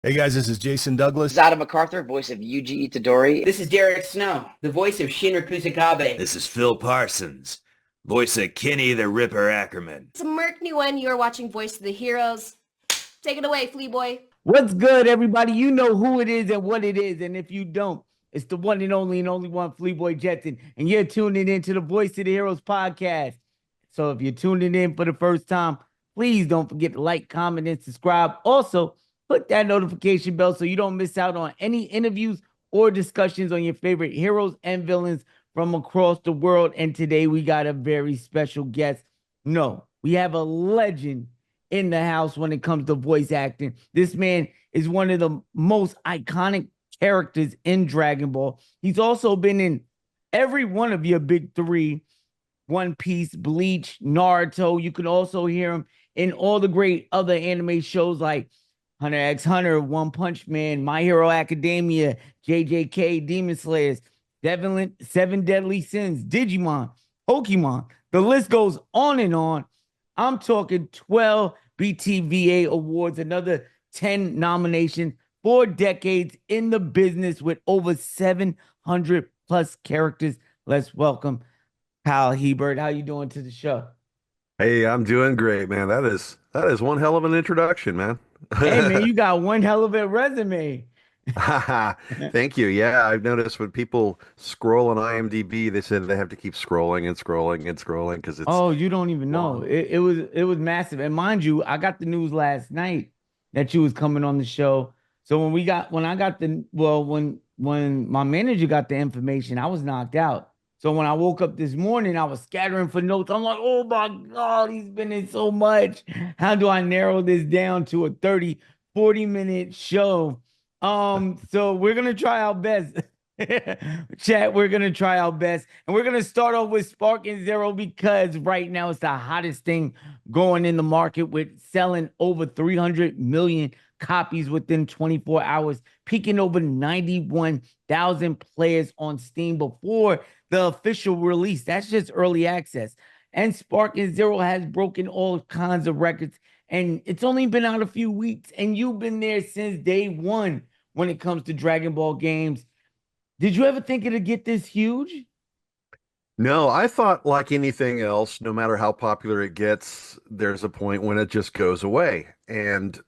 Hey guys, this is Jason This is Douglas. Adam MacArthur, voice of Yuji Itadori. This is Derek Snow, the voice of Shinra Kusakabe. This is Phil Parsons, voice of Kenny the Ripper Ackerman. It's Merc Nguyen. You are watching Voice of the Heroes. Take it away, Flea Boy. What's good, everybody? You know who it is and what it is. And if you don't, it's the one and only one, Flea Boy Jetson. And you're tuning into the Voice of the Heroes podcast. So if you're tuning in for the first time, please don't forget to like, comment, and subscribe. Also, click that notification bell so you don't miss out on any interviews or discussions on your favorite heroes and villains from across the world. And today we got a very special guest. No, we have a legend in the house when it comes to voice acting. This man is one of the most iconic characters in Dragon Ball. He's also been in every one of your big three: One Piece, Bleach, Naruto. You can also hear him in all the great other anime shows like Hunter x Hunter, One Punch Man, My Hero Academia, JJK, Demon Slayers, Seven Deadly Sins, Digimon, Pokemon. The list goes on and on. I'm talking 12 BTVA awards, another 10 nominations, 4 decades in the business with over 700 plus characters. Let's welcome Kyle Hebert. How you doing to the show? Hey, I'm doing great, man. That is one hell of an introduction, man. Hey, man, you got one hell of a resume. Thank you. Yeah, I've noticed when people scroll on IMDb, they said they have to keep scrolling and scrolling and scrolling because it's Oh, you don't even know. long. It was massive. And mind you, I got the news last night that you was coming on the show. So when my manager got the information, I was knocked out. So when I woke up this morning, I was scattering for notes. I'm like, oh my God, he's been in so much. How do I narrow this down to a 30, 40-minute show? So we're gonna try our best. Chat, we're gonna try our best. And we're gonna start off with Spark and Zero because right now it's the hottest thing going in the market with selling over 300 million copies within 24 hours, peaking over 91,000 players on Steam before the official release. That's just early access. And Spark and Zero has broken all kinds of records. And it's only been out a few weeks, and you've been there since day one when it comes to Dragon Ball games. Did you ever think it'd get this huge? No, I thought like anything else, no matter how popular it gets, there's a point when it just goes away. And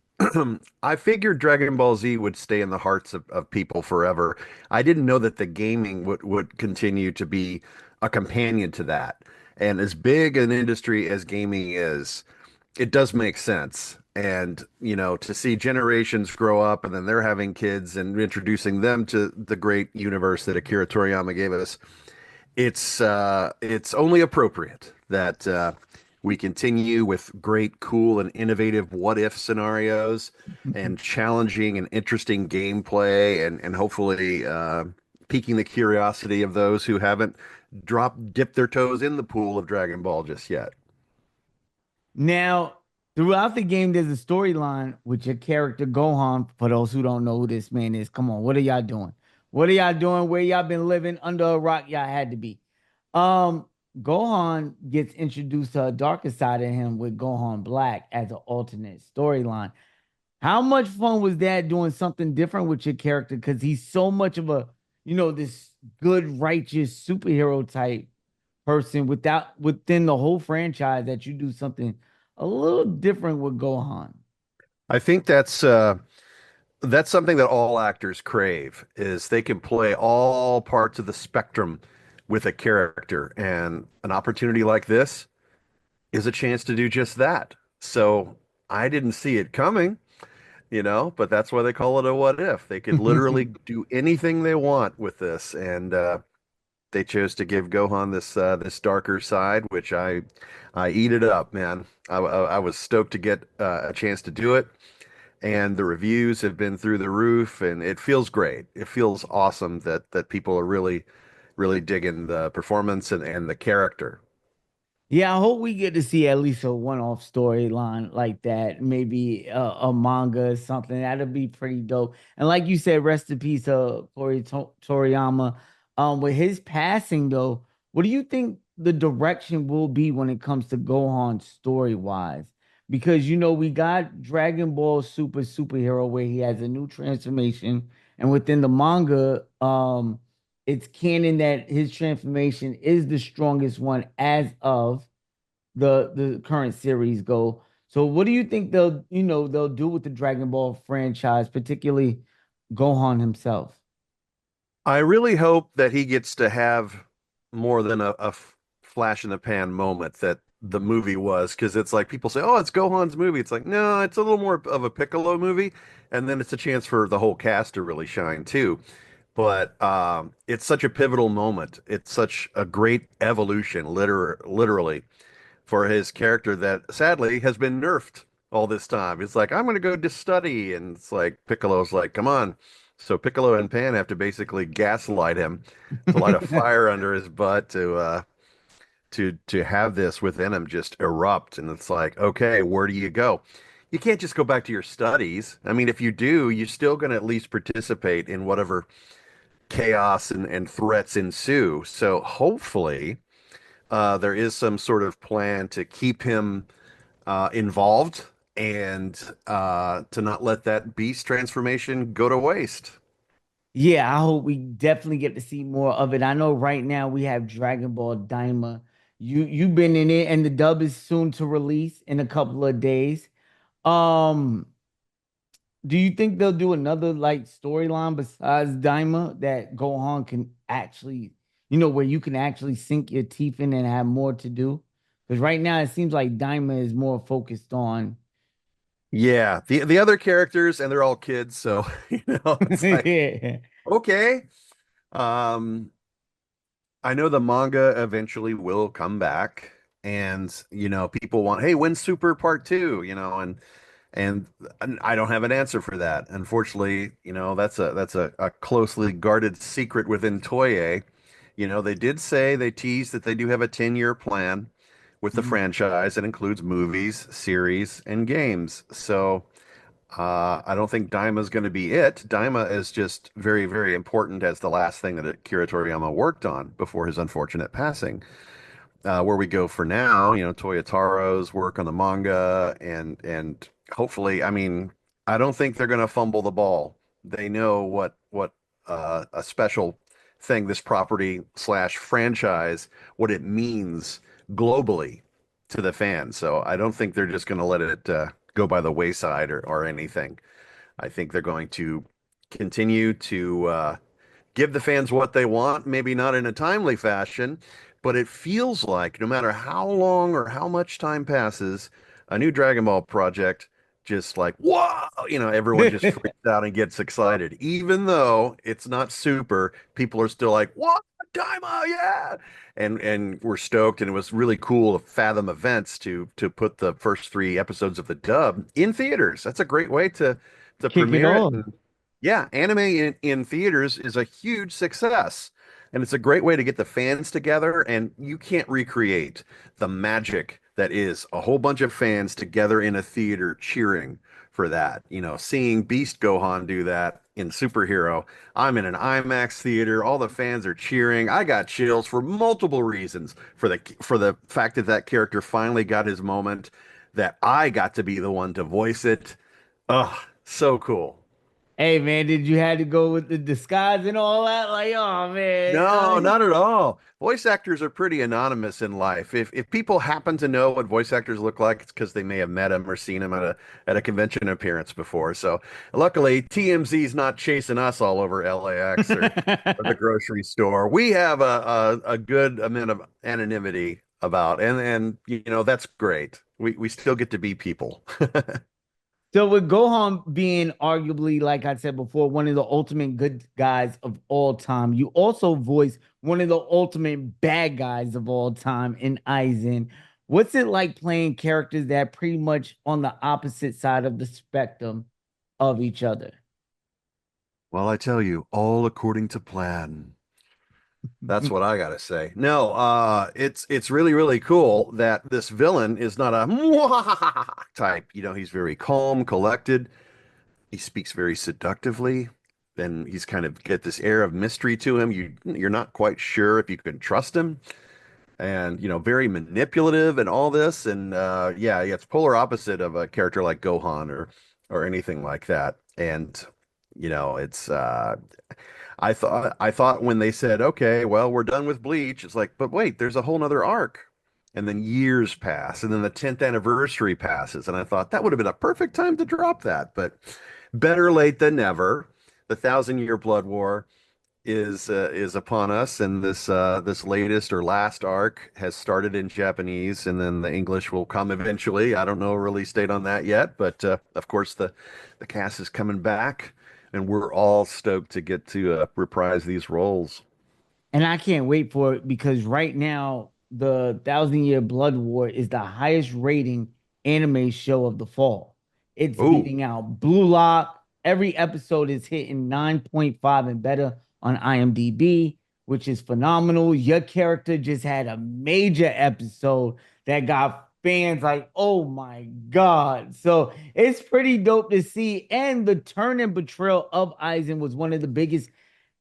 I figured Dragon Ball Z would stay in the hearts of people forever. I didn't know that the gaming would continue to be a companion to that. And as big an industry as gaming is, it does make sense. And, to see generations grow up and then they're having kids and introducing them to the great universe that Akira Toriyama gave us, it's only appropriate that we continue with great, cool, and innovative what if scenarios and challenging and interesting gameplay and hopefully piquing the curiosity of those who haven't dipped their toes in the pool of Dragon Ball just yet. Now, throughout the game, there's a storyline with your character Gohan. For those who don't know who this man is, come on, what are y'all doing? What are y'all doing? Where y'all been living under a rock? Y'all had to be. Gohan gets introduced to a darker side of him with Gohan Black as an alternate storyline. How much fun was that doing something different with your character? Because he's so much of a, this good, righteous superhero type person within the whole franchise that you do something a little different with Gohan. I think that's something that all actors crave is they can play all parts of the spectrum with a character, and an opportunity like this is a chance to do just that. So I didn't see it coming, but that's why they call it a what if. They could literally do anything they want with this, and they chose to give Gohan this darker side, which I eat it up, man. I was stoked to get a chance to do it, and the reviews have been through the roof, and it feels great. It feels awesome that people are really, really digging the performance and the character. Yeah, I hope we get to see at least a one-off storyline like that. Maybe a manga or something. That'd be pretty dope. And like you said, rest in peace, Toriyama. With his passing, though, what do you think the direction will be when it comes to Gohan story-wise? because we got Dragon Ball Superhero where he has a new transformation, and within the manga, it's canon that his transformation is the strongest one as of the current series go. So what do you think they'll do with the Dragon Ball franchise, particularly Gohan himself? I really hope that he gets to have more than a flash in the pan moment that the movie was, because it's like people say, "Oh, it's Gohan's movie." It's like, no, it's a little more of a Piccolo movie, and then it's a chance for the whole cast to really shine too. But it's such a pivotal moment. It's such a great evolution, literally, for his character that sadly has been nerfed all this time. It's like, I'm going to go to study. And it's like, Piccolo's like, come on. So Piccolo and Pan have to basically gaslight him to light a fire under his butt to have this within him just erupt. And it's like, okay, where do you go? You can't just go back to your studies. I mean, if you do, you're still going to at least participate in whatever chaos and threats ensue. So hopefully, there is some sort of plan to keep him involved and to not let that beast transformation go to waste. Yeah, I hope we definitely get to see more of it. I know right now we have Dragon Ball Daima. You've been in it, and the dub is soon to release in a couple of days. Um, do you think they'll do another like storyline besides Daima that Gohan can actually, where you can actually sink your teeth in and have more to do? Because right now it seems like Daima is more focused on Yeah, the other characters, and they're all kids, so it's like, yeah. okay. Um, I know the manga eventually will come back, and people want, hey, when's Super Part 2? And I don't have an answer for that. Unfortunately, that's a closely guarded secret within Toei. They did say, they teased that they do have a 10-year plan with the franchise that includes movies, series, and games. So I don't think Daima is going to be it. Daima is just very, very important as the last thing that Akira Toriyama worked on before his unfortunate passing. Where we go for now, Toyotaro's work on the manga and hopefully, I mean, I don't think they're going to fumble the ball. They know what a special thing this property slash franchise, what it means globally to the fans. So I don't think they're just going to let it go by the wayside or anything. I think they're going to continue to give the fans what they want, maybe not in a timely fashion, but it feels like no matter how long or how much time passes, a new Dragon Ball project just like, whoa, everyone just freaks out and gets excited. Even though it's not super, people are still like, what? Daima, yeah. And we're stoked, and it was really cool of Fathom Events to put the first 3 episodes of the dub in theaters. That's a great way to Kick it premiere it. off. Yeah, anime in theaters is a huge success. And it's a great way to get the fans together, and you can't recreate the magic that is a whole bunch of fans together in a theater cheering for that. Seeing Beast Gohan do that in Superhero, I'm in an IMAX theater, all the fans are cheering. I got chills for multiple reasons, for the fact that that character finally got his moment, that I got to be the one to voice it. Oh, so cool. Hey man, did you have to go with the disguise and all that? Like, oh man, No, not at all. Voice actors are pretty anonymous in life. If people happen to know what voice actors look like, it's because they may have met them or seen them at a convention appearance before. So luckily, TMZ's not chasing us all over LAX or the grocery store. We have a good amount of anonymity about, and that's great. We still get to be people. So with Gohan being arguably, like I said before, one of the ultimate good guys of all time, you also voice one of the ultimate bad guys of all time in Aizen. What's it like playing characters that are pretty much on the opposite side of the spectrum of each other? Well, I tell you, all according to plan. That's what I gotta say. No, it's really, really cool that this villain is not a type. He's very calm, collected. He speaks very seductively. Then he's kind of get this air of mystery to him. You're not quite sure if you can trust him. and very manipulative and all this. And yeah, it's polar opposite of a character like Gohan or anything like that. And it's I thought when they said, okay, well, we're done with Bleach, it's like, but wait, there's a whole nother arc. And then years pass, and then the 10th anniversary passes, and I thought that would have been a perfect time to drop that, but better late than never. The Thousand-Year Blood War is upon us, and this latest or last arc has started in Japanese, and then the English will come eventually. I don't know a release date on that yet, but of course the cast is coming back, and we're all stoked to get to reprise these roles. And I can't wait for it because right now, the Thousand Year Blood War is the highest rating anime show of the fall. It's Oh, beating out Blue Lock. Every episode is hitting 9.5 and better on IMDb, which is phenomenal. Your character just had a major episode that got fans like, oh my God. So it's pretty dope to see. And the turn and betrayal of Aizen was one of the biggest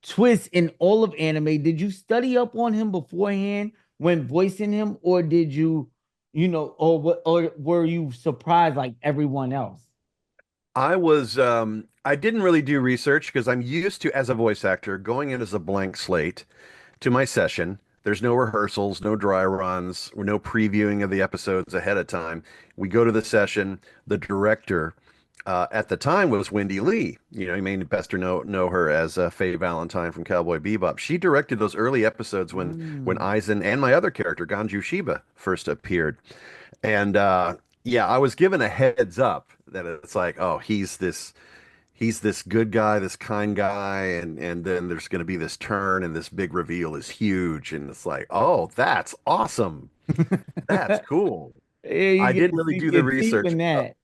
twist in all of anime. Did you study up on him beforehand when voicing him, or did you, or what, or were you surprised like everyone else? I didn't really do research because I'm used to, as a voice actor, going in as a blank slate to my session. There's no rehearsals, no dry runs, or no previewing of the episodes ahead of time. We go to the session. The director at the time was Wendy Lee. You may best know her as Faye Valentine from Cowboy Bebop. She directed those early episodes when Mm. Aizen and my other character, Ganju Shiba, first appeared. And yeah, I was given a heads up that it's like, oh, he's this good guy, this kind guy, and then there's going to be this turn, and this big reveal is huge, and it's like, oh, that's awesome, that's cool. Yeah, you I get didn't to really sink do the your teeth research. in that.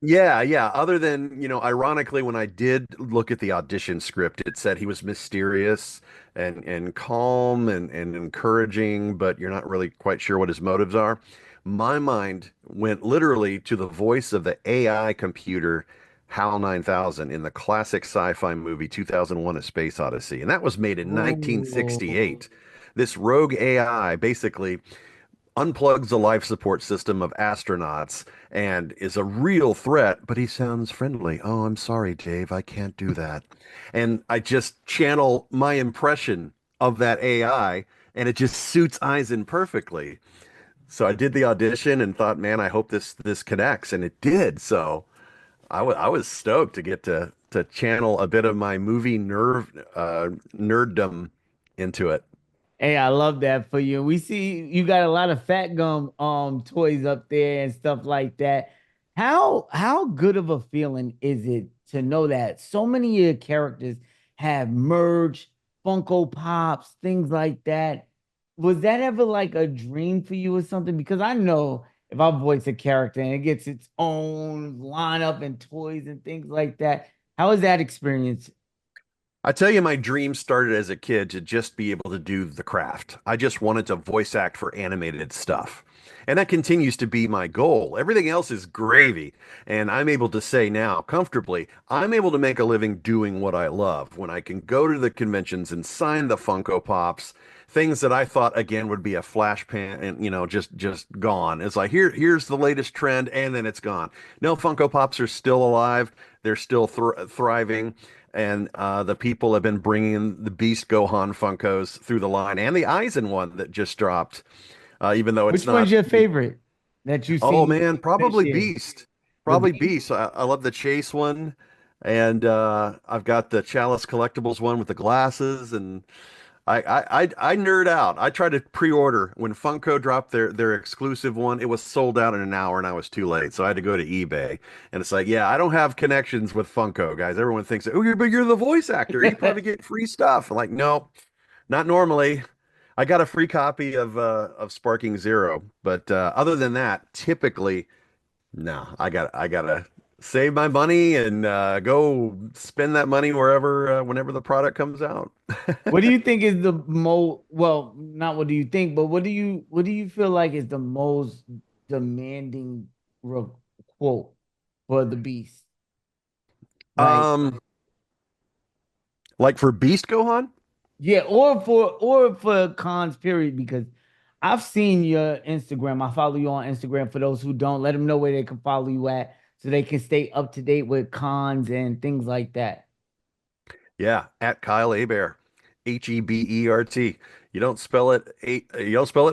Yeah, yeah. Other than, ironically, when I did look at the audition script, it said he was mysterious and calm and encouraging, but you're not really quite sure what his motives are. My mind went literally to the voice of the AI computer HAL 9000 in the classic sci-fi movie 2001: A Space Odyssey, and that was made in Oh, 1968. This rogue AI basically unplugs the life support system of astronauts and is a real threat, but he sounds friendly. Oh, I'm sorry, Dave, I can't do that. And I just channel my impression of that AI, and it just suits Eisen perfectly. So I did the audition and thought, man, I hope this connects, and it did. So I was stoked to get to channel a bit of my movie nerddom into it. hey, I love that for you. We see you got a lot of fat gum toys up there and stuff like that. How good of a feeling is it to know that so many of your characters have merged, Funko Pops, things like that? Was that ever like a dream for you or something? Because I know if I voice a character and it gets its own lineup and toys and things like that, how is that experience? I tell you, my dream started as a kid to just be able to do the craft. I just wanted to voice act for animated stuff. And that continues to be my goal. Everything else is gravy. And I'm able to say now comfortably, I'm able to make a living doing what I love when I can go to the conventions and sign the Funko Pops, things that I thought again would be a flash pan and just gone. It's like here's the latest trend and then it's gone. No, Funko Pops are still alive. They're still thriving, and the people have been bringing the Beast Gohan Funkos through the line, and the Aizen one that just dropped. Even though it's Which one's not. your favorite that you've Oh seen man, this probably year? Beast. The Probably Beast? Beast. I love the Chase one, and I've got the Chalice Collectibles one with the glasses, and I nerd out. I tried to pre-order when Funko dropped their exclusive one. It was sold out in an hour, and I was too late, so I had to go to eBay. And it's like, yeah, I don't have connections with Funko, guys. Everyone thinks, oh, but you're the voice actor. You probably get free stuff. I'm like, no, not normally. I got a free copy of Sparking Zero, but other than that, typically, no. I gotta save my money and go spend that money wherever whenever the product comes out. What do you think is the most, well, not what do you think, but what do you feel like is the most demanding quote for the Beast? Like, Um, like for Beast Gohan? yeah, or for cons period, because I've seen your Instagram. I follow you on Instagram. For those who don't, let them know where they can follow you at so they can stay up to date with cons and things like that. Yeah, at Kyle Hebert, Hebert. You don't spell it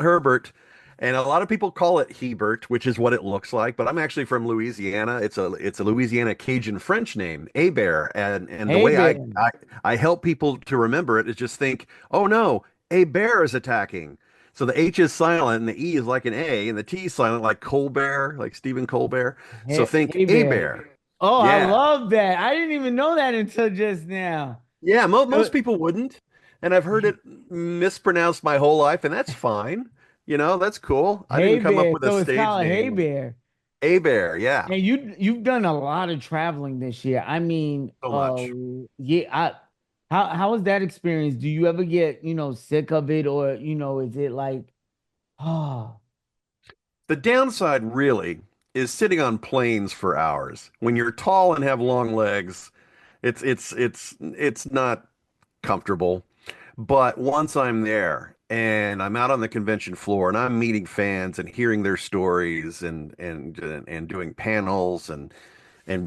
Herbert. And a lot of people call it Hebert, which is what it looks like. But I'm actually from Louisiana. It's a Louisiana Cajun French name, Hebert. And the Hey, way Ben. I help people to remember it is just think, oh no, a bear is attacking. So the H is silent and the E is like an A and the T is silent like Colbert, like Stephen Colbert. So think Hey, a Ben. bear. Oh, I Yeah. love that. I didn't even know that until just now. Yeah, Uh, most people wouldn't. And I've heard it mispronounced my whole life, and that's fine. That's cool. I Hey didn't come up Bear. with a So it's stage called Hey name. Bear. A Bear, yeah, And you've done a lot of traveling this year. I mean, so much. yeah, how was that experience? Do you ever get, sick of it or, is it like, oh, The downside really is sitting on planes for hours. When you're tall and have long legs, it's not comfortable. But once I'm there and I'm out on the convention floor and I'm meeting fans and hearing their stories and doing panels and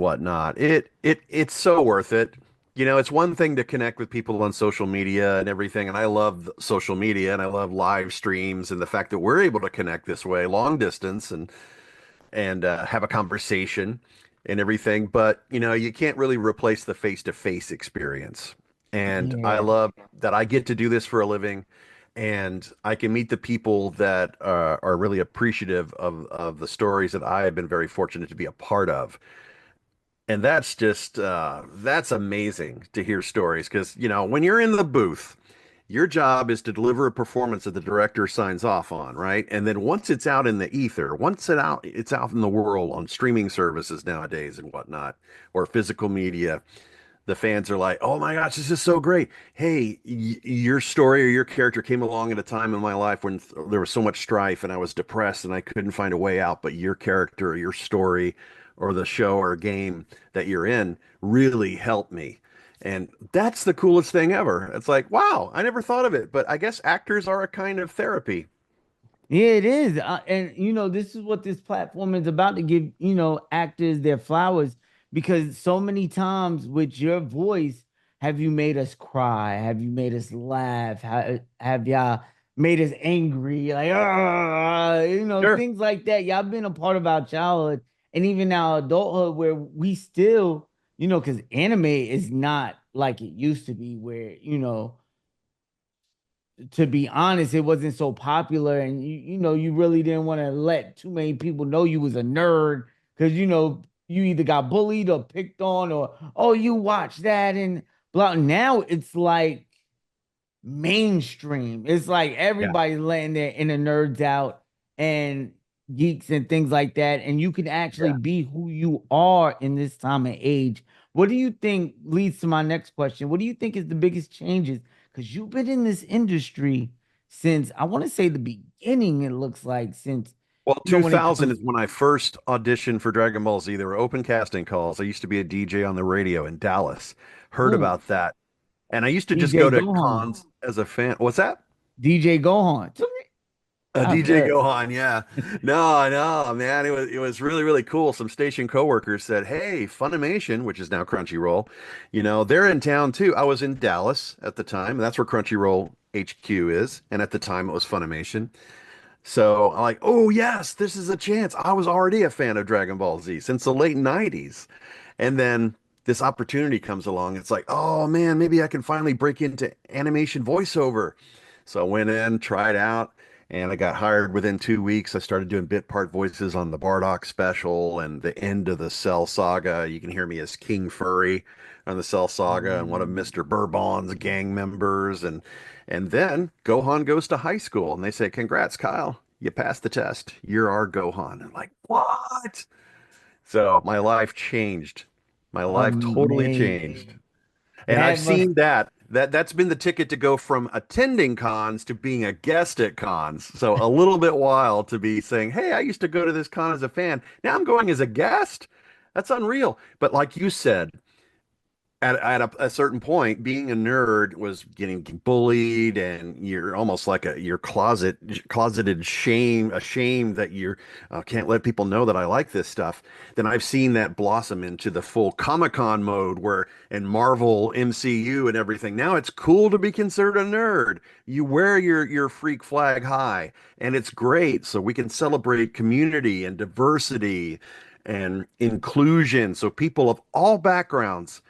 whatnot. It's so worth it. It's one thing to connect with people on social media and everything, and I love social media and I love live streams and the fact that we're able to connect this way, long distance, and have a conversation and everything. But you can't really replace the face-to-face experience. And I yeah. love that I get to do this for a living, and I can meet the people that are really appreciative of the stories that I have been very fortunate to be a part of. And that's just that's amazing to hear stories because when you're in the booth, your job is to deliver a performance that the director signs off on, right? And then once it's out in the ether, it's out in the world on streaming services nowadays and whatnot, or physical media, the fans are like, "Oh my gosh, this is so great! Hey, your story or your character came along at a time in my life when there was so much strife and I was depressed and I couldn't find a way out, but your character or your story or the show or game that you're in really helped me." And that's the coolest thing ever. It's like, wow, I never thought of it, but I guess actors are a kind of therapy. Yeah, it is. And this is what this platform is about to give, actors their flowers because so many times with your voice, have you made us cry? Have you made us laugh? Have y'all made us angry? Like, Sure. things like that. Y'all been a part of our childhood and even our adulthood where we still, because anime is not like it used to be, where, to be honest, it wasn't so popular, and you really didn't want to let too many people know you was a nerd because you either got bullied or picked on or oh you watch that and blah. Now it's like mainstream. It's like Yeah. everybody's letting their inner nerds out and geeks and things like that, and you can actually Yeah. be who you are in this time and age. What do you think leads to my next question? What do you think is the biggest changes? Because you've been in this industry since I want to say the beginning, it looks like, since Well, when it 2000 comes is when I first auditioned for Dragon Ball Z. There were open casting calls. I used to be a DJ on the radio in Dallas. Heard ooh, about that. And I used to just DJ go to Gohan. cons as a fan. What's that? DJ Gohan. I've DJ heard. Gohan, yeah. No, no, man. It was really, really cool. Some station coworkers said, "Hey, Funimation, which is now Crunchyroll, they're in town too." I was in Dallas at the time. That's where Crunchyroll HQ is. And at the time it was Funimation. So I'm like, oh yes, this is a chance. I was already a fan of Dragon Ball Z since the late 90s. And then this opportunity comes along. It's like, oh man, maybe I can finally break into animation voiceover. So I went in, tried out, and I got hired within 2 weeks. I started doing bit part voices on the Bardock special and the end of the Cell Saga. You can hear me as King Furry on the Cell Saga and one of Mr. Bourbon's gang members. And then Gohan goes to high school and they say, "Congrats, Kyle. You passed the test. You're our Gohan." I'm like, what? So my life changed. My life totally changed. Amazing. And I've That must seen that's been the ticket to go from attending cons to being a guest at cons. So a little bit wild to be saying, "Hey, I used to go to this con as a fan. Now I'm going as a guest." That's unreal. But like you said, at a certain point, being a nerd was getting bullied, and you're almost like you're closeted ashamed that you're can't let people know that I like this stuff. Then I've seen that blossom into the full Comic-Con mode, where and Marvel MCU and everything. Now it's cool to be considered a nerd. You wear your freak flag high, and it's great. So we can celebrate community and diversity and inclusion. So people of all backgrounds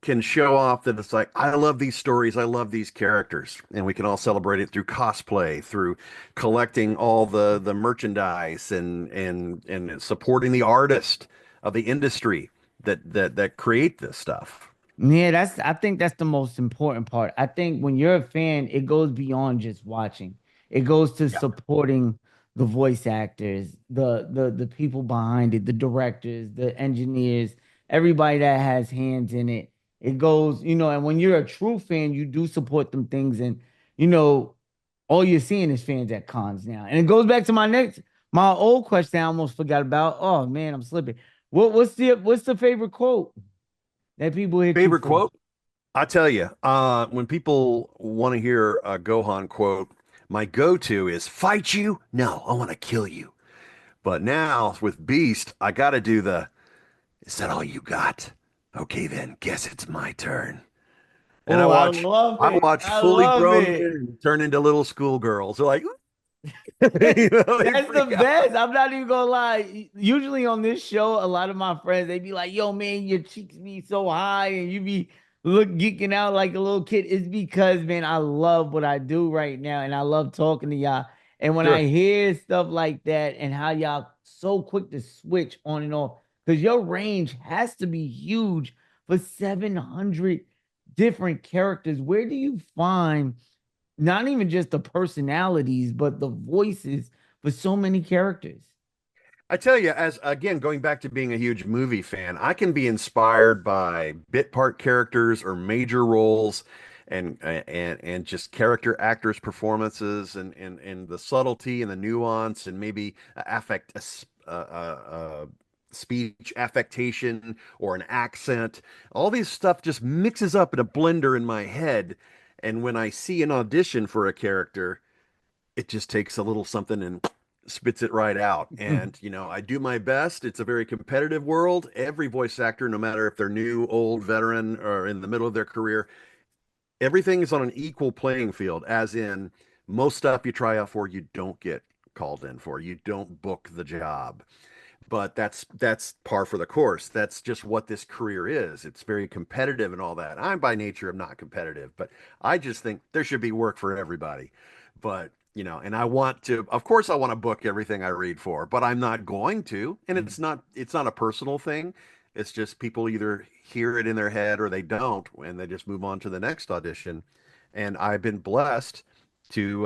can show off that it's like, I love these stories, I love these characters, and we can all celebrate it through cosplay, through collecting all the merchandise, and supporting the artist of the industry that create this stuff. Yeah, I think that's the most important part. I think when you're a fan, it goes beyond just watching. It goes to Yeah. supporting the voice actors, the people behind it, the directors, the engineers, everybody that has hands in it. It goes, and when you're a true fan, you do support them things, and you know, all you're seeing is fans at cons now. And it goes back to my old question I almost forgot about. Oh man, I'm slipping. What's the favorite quote that people hit you Favorite for? quote? I tell you, when people want to hear a Gohan quote, my go-to is fight you? No, I want to kill you. But now with Beast, I got to do is that all you got? Okay, then guess it's my turn. And Oh, I love I it. watch I fully love grown it. men turn into little schoolgirls. They're like, they That's the freak out. best. I'm not even gonna lie. Usually on this show, a lot of my friends they be like, "Yo, man, your cheeks be so high, and you be look geeking out like a little kid." It's because, man, I love what I do right now, and I love talking to y'all. And when I Sure. hear stuff like that, and how y'all so quick to switch on and off, because your range has to be huge for 700 different characters. Where do you find not even just the personalities, but the voices for so many characters? I tell you, as again, going back to being a huge movie fan, I can be inspired by bit part characters or major roles, and just character actors' performances, and the subtlety and the nuance, and maybe speech affectation or an accent. All these stuff just mixes up in a blender in my head. And when I see an audition for a character, it just takes a little something and spits it right out. And, I do my best. It's a very competitive world. Every voice actor, no matter if they're new, old, veteran, or in the middle of their career, everything is on an equal playing field, as in most stuff you try out for, you don't get called in for. You don't book the job. But that's par for the course. That's just what this career is. It's very competitive and all that. I'm by nature am not competitive, but I just think there should be work for everybody. But and I want to, of course, I want to book everything I read for, but I'm not going to. And it's not a personal thing. It's just people either hear it in their head or they don't, and they just move on to the next audition. And I've been blessed to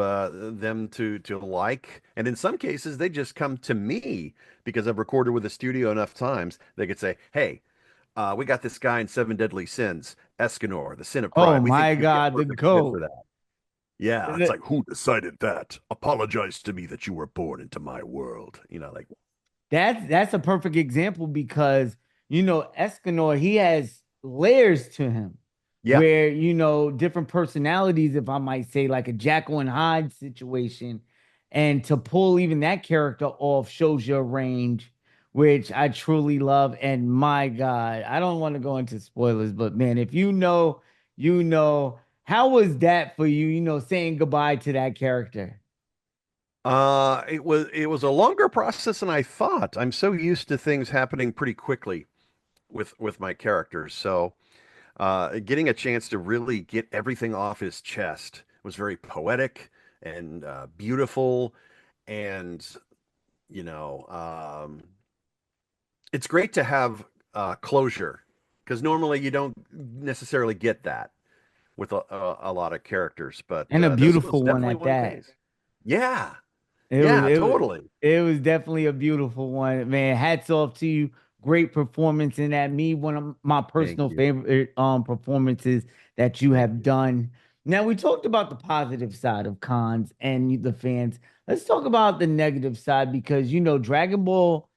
them to like, and in some cases they just come to me because I've recorded with the studio enough times. They could say, "Hey, we got this guy in Seven Deadly Sins, Escanor, the Sin of Oh Pride. We think my you'd be a God, the perfect fit for GOAT. that." Yeah, it's like, who decided that? Apologize to me that you were born into my world. Like, That's a perfect example because Escanor, he has layers to him yeah, where different personalities, if I might say, like a Jackal and Hyde situation. And to pull even that character off shows your range, which I truly love. And my God, I don't want to go into spoilers, but man, if you know. How was that for you, saying goodbye to that character? it was a longer process than I thought. I'm so used to things happening pretty quickly with my characters. So getting a chance to really get everything off his chest was very poetic and beautiful. And, you know, um, it's great to have closure, because normally you don't necessarily get that with a lot of characters. But And a this was beautiful one definitely at one of that. these. Yeah, It was yeah, it was totally. it was definitely a beautiful one, man. Hats off to you. Great performance in that. Me, one of my Thank personal you. favorite performances that you Thank have you. done. Now we talked about the positive side of cons and the fans. Let's talk about the negative side because Dragon Ball,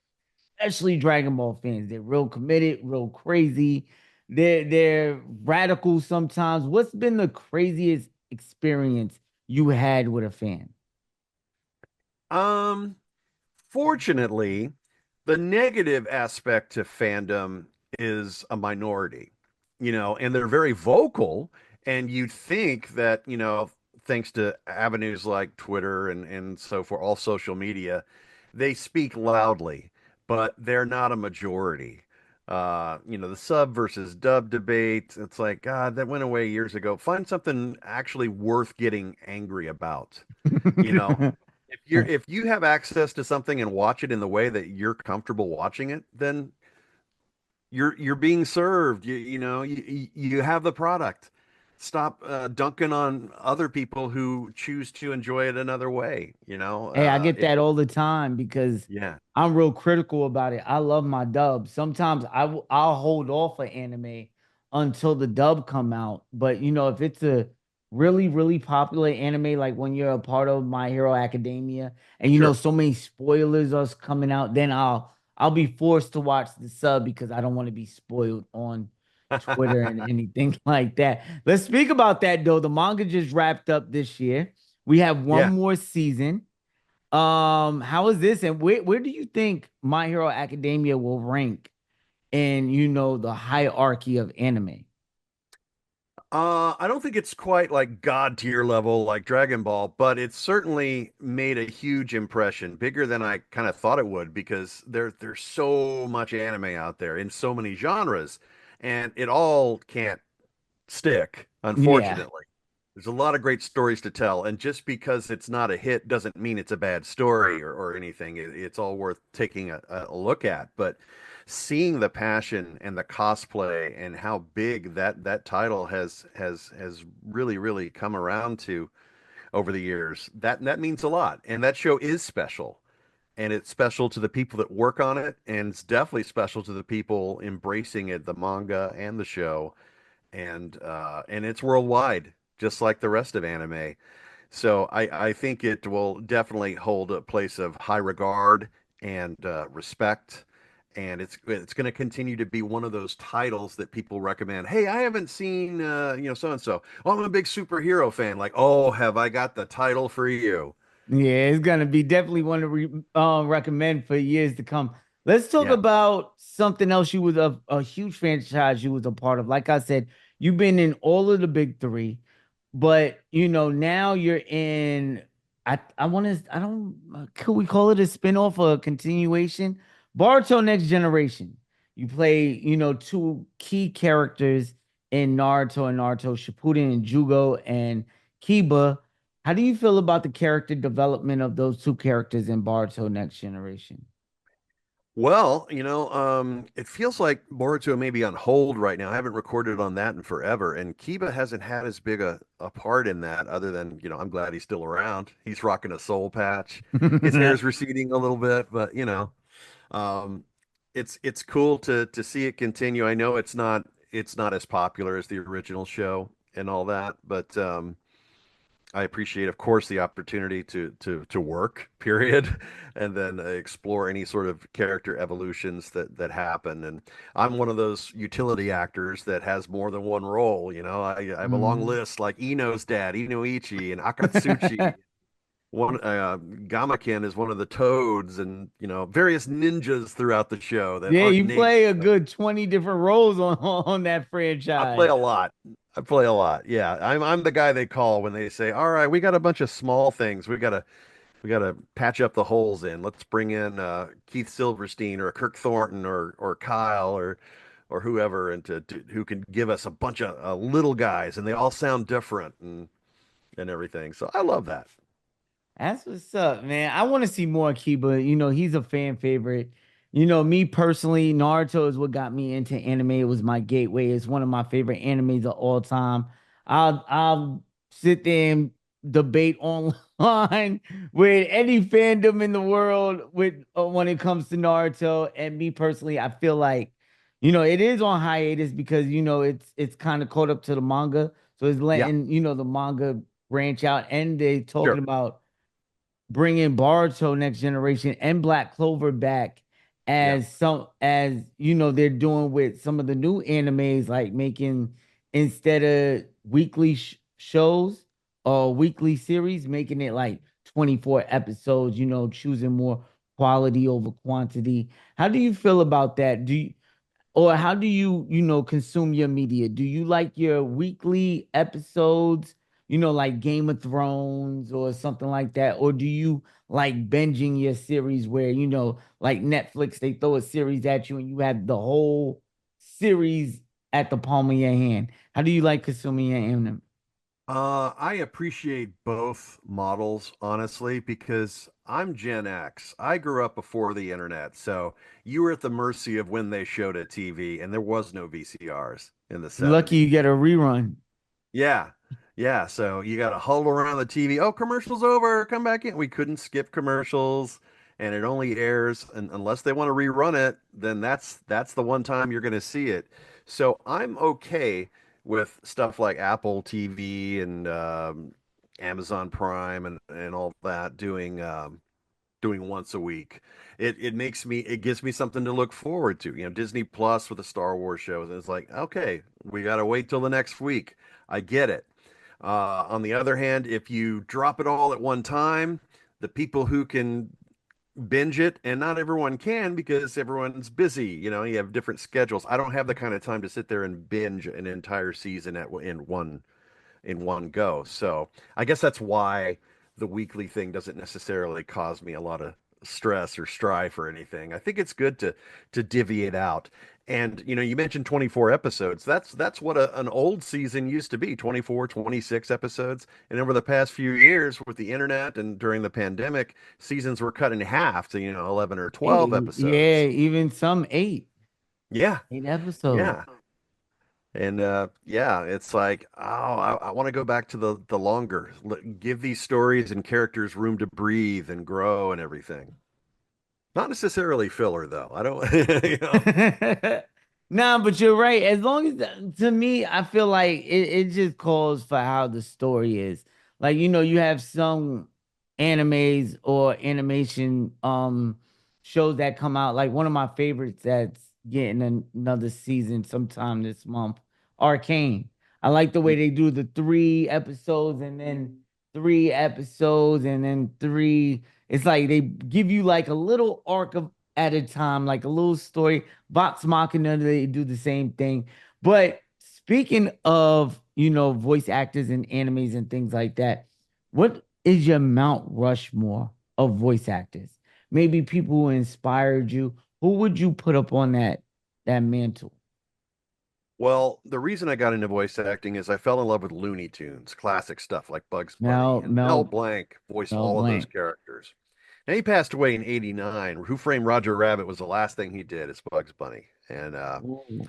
especially Dragon Ball fans, they're real committed, real crazy. they're radical sometimes. What's been the craziest experience you had with a fan? Um, Fortunately, the negative aspect to fandom is a minority, and they're very vocal. And you'd think that, thanks to avenues like Twitter and so for all social media, they speak loudly, but they're not a majority. The sub versus dub debate, it's like, God, that went away years ago. Find something actually worth getting angry about. You know, if you have access to something and watch it in the way that you're comfortable watching it, then you're being served. You have the product. Stop dunking on other people who choose to enjoy it another way. Hey, I get that all the time because Yeah, I'm real critical about it. I love my dub. Sometimes I'll hold off for anime until the dub come out. But if it's a really really popular anime, like when you're a part of My Hero Academia, and sure. so many spoilers are coming out, then I'll be forced to watch the sub because I don't want to be spoiled on Twitter and anything like that. Let's speak about that though. The manga just wrapped up this year. We have one Yeah. more season. How is this, and where do you think My Hero Academia will rank in the hierarchy of anime? I don't think it's quite like God tier level like Dragon Ball, but it's certainly made a huge impression, bigger than I kind of thought it would, because there's so much anime out there in so many genres, and it all can't stick, Yeah. unfortunately. There's a lot of great stories to tell, and just because it's not a hit doesn't mean it's a bad story or anything. It's all worth taking a look at. But seeing the passion and the cosplay and how big that title has really really come around to over the years, that means a lot. And that show is special, and it's special to the people that work on it, and it's definitely special to the people embracing it, the manga and the show, and it's worldwide, just like the rest of anime. So I think it will definitely hold a place of high regard and respect, and it's going to continue to be one of those titles that people recommend. Hey, I haven't seen so and so. Oh, I'm a big superhero fan. Like, oh, have I got the title for you? Yeah, it's gonna be definitely one to recommend for years to come. Let's talk Yeah. about something else you was a huge franchise you was a part of. Like I said, you've been in all of the big three, but now you're in. I want to. I don't. Could we call it a spinoff or a continuation? Boruto Next Generation. You play two key characters in Naruto and Naruto Shippuden and Jugo and Kiba. How do you feel about the character development of those two characters in Boruto Next Generation? Well, it feels like Boruto may be on hold right now. I haven't recorded on that in forever, and Kiba hasn't had as big a part in that, other than, I'm glad he's still around. He's rocking a soul patch. His hair's receding a little bit, but um, it's cool to see it continue. I know it's not as popular as the original show and all that, but I appreciate, of course, the opportunity to work, period, and then explore any sort of character evolutions that happen. And I'm one of those utility actors that has more than one role. I have a long Mhm. list, like Ino's dad, Inoichi, and Akatsuchi. One Gamaken is one of the toads, and various ninjas throughout the show that Yeah, aren't you named. play a good 20 different roles on that I play franchise. a lot. I play a lot. Yeah, I'm the guy they call when they say, "All right, we got a bunch of small things. We gotta patch up the holes in. Let's bring in Keith Silverstein or Kirk Thornton or Kyle or whoever, and who can give us a bunch of little guys, and they all sound different and everything." So I love that. That's what's up, man. I want to see more Kiba. He's a fan favorite. Me personally, Naruto is what got me into anime. It was my gateway. It's one of my favorite animes of all time. I'll sit there and debate online with any fandom in the world with when it comes to Naruto. And me personally, I feel like it is on hiatus because it's kind of caught up to the manga. So it's Yeah, letting the manga branch out, and they talking sure. about bringing Boruto Next Generation and Black Clover back as they're doing with some of the new animes, like making instead of weekly shows or weekly series, making it like 24 episodes, choosing more quality over quantity. How do you feel about that? Or how do you, consume your media? Do you like your weekly episodes, like Game of Thrones or something like that? Or do you like binging your series where, like Netflix, they throw a series at you and you have the whole series at the palm of your hand? How do you like consuming your anime? I appreciate both models, honestly, because I'm Gen X. I grew up before the internet, so you were at the mercy of when they showed a TV, and there was no VCRs in the You're lucky 70s. you get a rerun. Yeah. Yeah. So you got to huddle around the TV. Oh, commercials over. Come back in. We couldn't skip commercials, and it only airs unless they want to rerun it, then that's the one time you're going to see it. So I'm okay with stuff like Apple TV and Amazon Prime and all that doing once a week. It gives me something to look forward to. Disney Plus with the Star Wars shows. And it's like, okay, we got to wait till the next week. I get it. On the other hand, if you drop it all at one time, the people who can binge it, and not everyone can because everyone's busy. You have different schedules. I don't have the kind of time to sit there and binge an entire season in one go. So I guess that's why the weekly thing doesn't necessarily cause me a lot of stress or strife or anything. I think it's good to divvy it out. And you mentioned 24 episodes. That's what an old season used to be, 24, 26 episodes. And over the past few years with the internet and during the pandemic, seasons were cut in half to, 11 or 12 Yeah, episodes. even some Yeah. 8 episodes. Yeah. And yeah, it's like, oh, I want to go back to the longer. Give these stories and characters room to breathe and grow and everything. Not necessarily filler though. I don't, you know. Nah, but you're right. As long as to me, I feel like it just calls for how the story is. Like, you have some animes or animation shows that come out. Like one of my favorites that's getting another season sometime this month, Arcane. I like the way they do the 3 episodes and then 3 episodes and then three. It's like they give you like a little arc of at a time, like a little story. Vox Machina, they do the same thing. But speaking of, voice actors and animes and things like that, what is your Mount Rushmore of voice actors? Maybe people who inspired you. Who would you put up on that mantle? Well, the reason I got into voice acting is I fell in love with Looney Tunes, classic stuff like Bugs Bunny, Mel and Mel Mel Blanc voiced Mel all of those Blanc. characters. And he passed away in '89. Who Framed Roger Rabbit was the last thing he did as Bugs Bunny. And Ooh.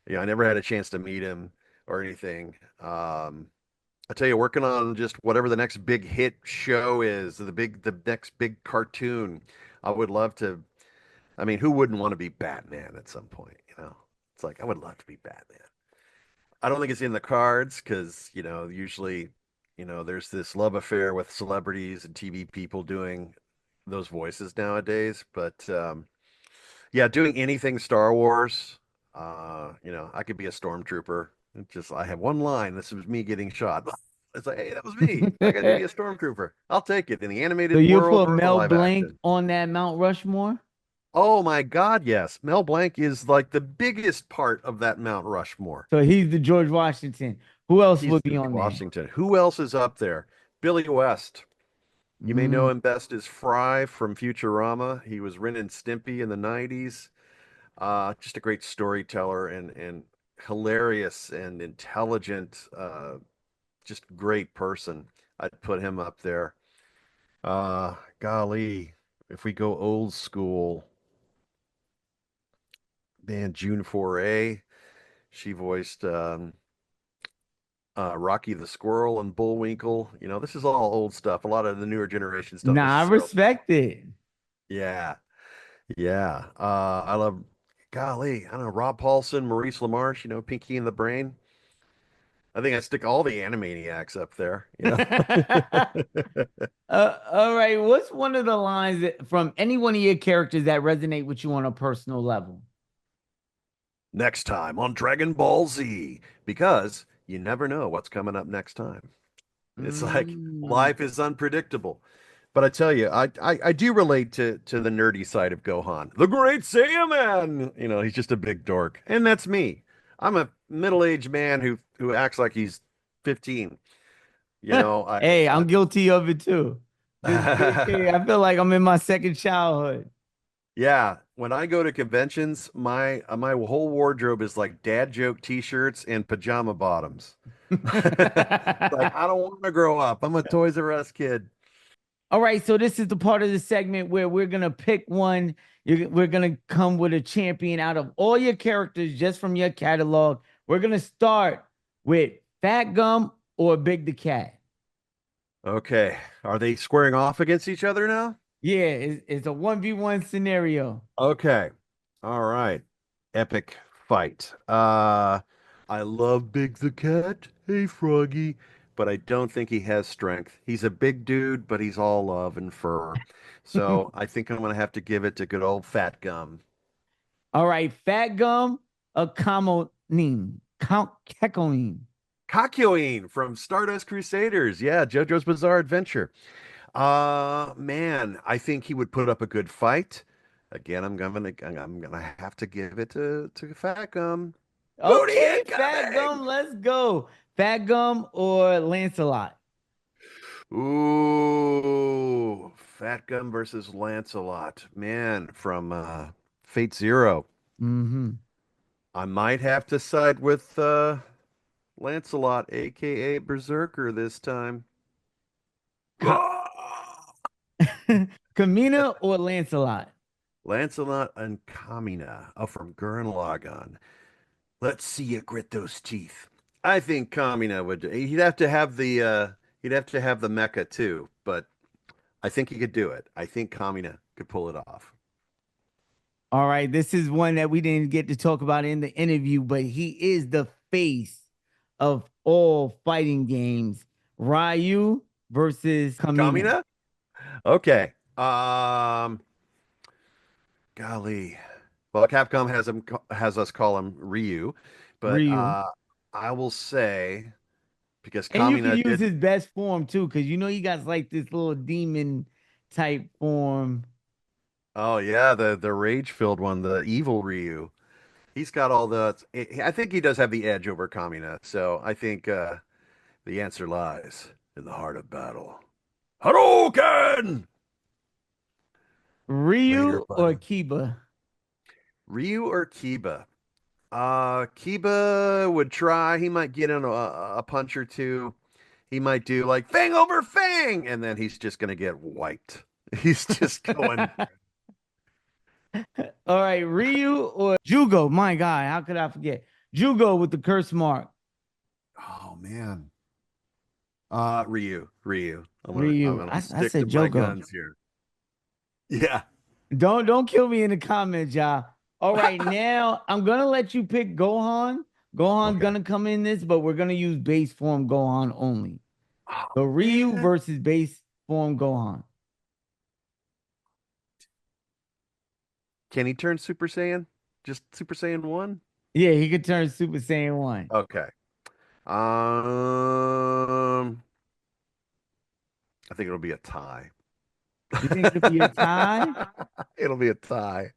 I never had a chance to meet him or anything. I tell you, working on just whatever the next big hit show is, the next big cartoon, I would love to. I mean, who wouldn't want to be Batman at some point? It's like I would love to be Batman. I don't think it's in the cards because, usually, there's this love affair with celebrities and TV people doing those voices nowadays. But yeah, doing anything Star Wars, I could be a stormtrooper. I have one line. This was me getting shot. It's like, hey, that was me. I got to be a stormtrooper. I'll take it in the So animated you world put or the Mel live Blanc action. on that Mount Rushmore? Oh my God, yes. Mel Blanc is like the biggest part of that Mount Rushmore. So he's the George Washington. Who else He's would be George on there? Washington. Who else is up there? Billy West. You may know Mm. him best as Fry from Futurama. He was Ren and Stimpy in the 90s. Just a great storyteller and hilarious and intelligent, just great person. I'd put him up there. Golly, if we go old school, man, June 4A, she voiced Rocky the Squirrel and Bullwinkle. This is all old stuff. A lot of the newer generations don't Nah, I necessarily. respect it. Yeah, yeah. I love, golly, I don't know, Rob Paulson, Maurice LaMarche, Pinky and the Brain. I think I stick all the Animaniacs up there, you know. All right. What's one of the lines from any one of your characters that resonate with you on a personal level? Next time on Dragon Ball Z, because you never know what's coming up next time. It's like Mm. life is unpredictable. But I tell you, I do relate to the nerdy side of Gohan, the Great Saiyaman. You know, he's just a big dork, and that's me. I'm a middle-aged man who acts like he's 15. You know, Hey, I'm guilty of it too. Hey, I feel like I'm in my second childhood. yeah. When I go to conventions, my whole wardrobe is like dad joke T-shirts and pajama bottoms. Like I don't want to grow up. I'm a Toys R Us kid. All right, so this is the part of the segment where we're gonna pick one. We're gonna come with a champion out of all your characters just from your catalog. We're gonna start with Fat Gum or Big the Cat. Okay. Are they squaring off against each other now? Yeah, it's a 1v1 scenario. Okay. All right. Epic fight. I love Big the Cat. Hey, Froggy. But I don't think he has strength. He's a big dude, but he's all love and fur. So I think I'm gonna have to give it to good old Fat Gum. All right, Fat Gum or Camonin. Count Kekoin. Kakyoin from Stardust Crusaders. Yeah, JoJo's Bizarre Adventure. Man, I think he would put up a good fight. Again, I'm gonna have to give it to Fat Gum. Booty Okay, Fat incoming! Gum, let's go. Fat Gum or Lancelot. Ooh, Fat Gum versus Lancelot. Man, from Fate Zero. Mm-hmm. I might have to side with Lancelot, aka Berserker, this time. Kamina or Lancelot? Lancelot and Kamina, from Gurren Lagann. Let's see you grit those teeth. I think Kamina would. He'd have to have the mecha too, but I think he could do it. I think Kamina could pull it off. All right, this is one that we didn't get to talk about in the interview, but he is the face of all fighting games. Ryu versus Kamina. Kamina? Okay. Golly. Well, Capcom has us call him Ryu, but Ryu. I will say because And you can Kamina use did. his best form too, because you know he got like this little demon type form. Oh yeah, the rage-filled one, the evil Ryu. He's got all the. I think he does have the edge over Kamina. So I think the answer lies in the heart of battle. Hadouken! Later, Ryu or buddy. Kiba? Ryu or Kiba? Kiba would try. He might get in a punch or two. He might do like fang over fang, and then he's just gonna get wiped. He's just going. All right, Ryu or Jugo? My God, how could I forget? Jugo with the curse mark. Oh man. Ryu. I'm Ryu. gonna I stick to said my Jogo. guns here. Yeah. Don't kill me in the comments, y'all. All right, now I'm gonna let you pick Gohan. Gohan's Okay. gonna come in this, but we're gonna use base form Gohan only. Oh, So Ryu man. versus base form Gohan. Can he turn Super Saiyan? Just Super Saiyan 1? Yeah, he could turn Super Saiyan 1. Okay. Um, I think it'll be a tie. You think it'll be a tie? It'll be a tie.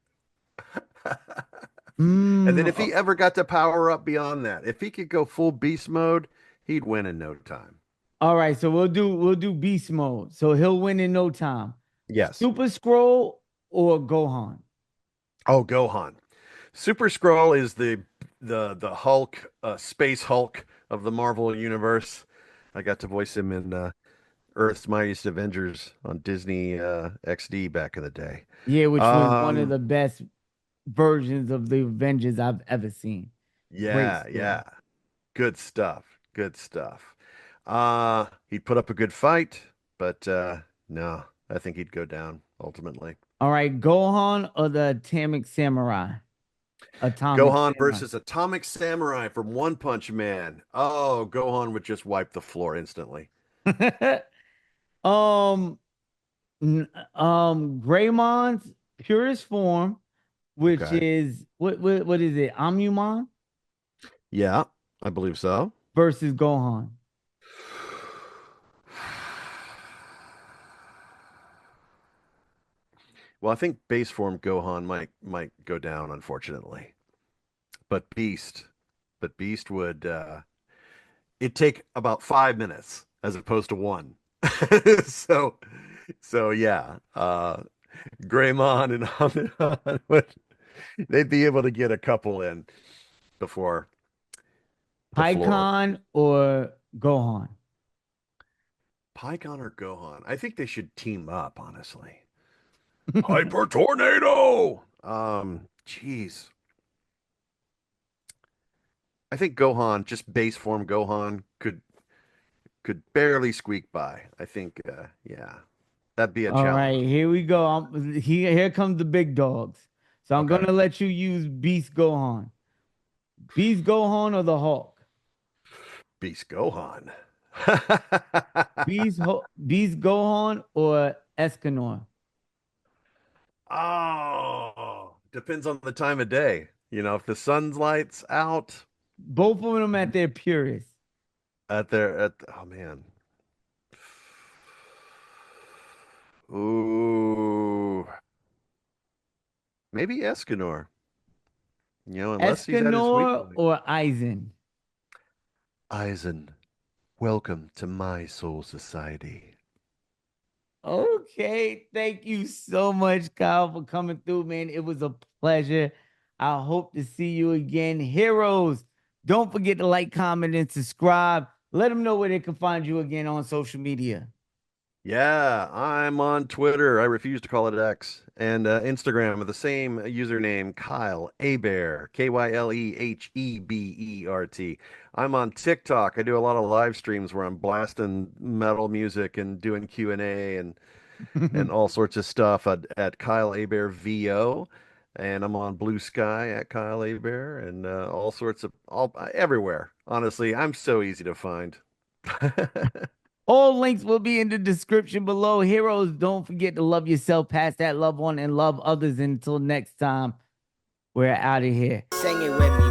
And then Mm, if he ever got to power up beyond that, if he could go full beast mode, he'd win in no time. all right, so we'll do beast mode. So he'll win in no time. Yes. Super Scroll or Gohan? Oh, Gohan. Super Skrull is the Hulk, space Hulk of the Marvel universe. I got to voice him in Earth's Mightiest Avengers on Disney XD back in the day. Yeah, which was one of Um, the best versions of the Avengers I've ever seen. Great yeah, story. yeah. Good stuff. Good stuff. He'd put up a good fight, but no, I think he'd go down ultimately. All right, Gohan or the Atomic Samurai? Atomic Gohan Samurai. versus Atomic Samurai from One Punch Man. Oh, Gohan would just wipe the floor instantly. um Greymon's purest form, which Okay. is what is it? Amumon Yeah, I believe so. versus Gohan. Well, I think base form Gohan might go down, unfortunately. But Beast would it'd take about 5 minutes as opposed to one. so so yeah. Greymon and Hamidon they'd be able to get a couple in before the floor. Pycon or Gohan? Pycon or Gohan? I think they should team up, honestly. Hyper Tornado! Jeez. I think Gohan, just base form Gohan, could barely squeak by. I think, yeah, that'd be a All right, challenge. here we go. Here comes the big dogs. So I'm Okay. gonna let you use Beast Gohan. Beast Gohan or the Hulk? Beast Gohan. Beast Gohan or Escanor? Oh, depends on the time of day. You know, if the sun's lights out Both of them at their purest. oh man. Ooh. Maybe Escanor. You know, unless he's at his weak Escanor point. or Aizen? Aizen, welcome to my soul society. Okay, thank you so much, Kyle, for coming through, man. It was a pleasure. I hope to see you again. Heroes, don't forget to like, comment, and subscribe. Let them know where they can find you again on social media. Yeah, I'm on Twitter. I refuse to call it X. And Instagram with the same username, Kyle Hebert, KYLEHEBERT. I'm on TikTok. I do a lot of live streams where I'm blasting metal music and doing Q&A and all sorts of stuff at Kyle Hebert VO. And I'm on Blue Sky at Kyle Hebert and all sorts of everywhere. Honestly, I'm so easy to find. All links will be in the description below. Heroes, don't forget to love yourself, pass that love on, and love others. Until next time, we're out of here. Sing it with me.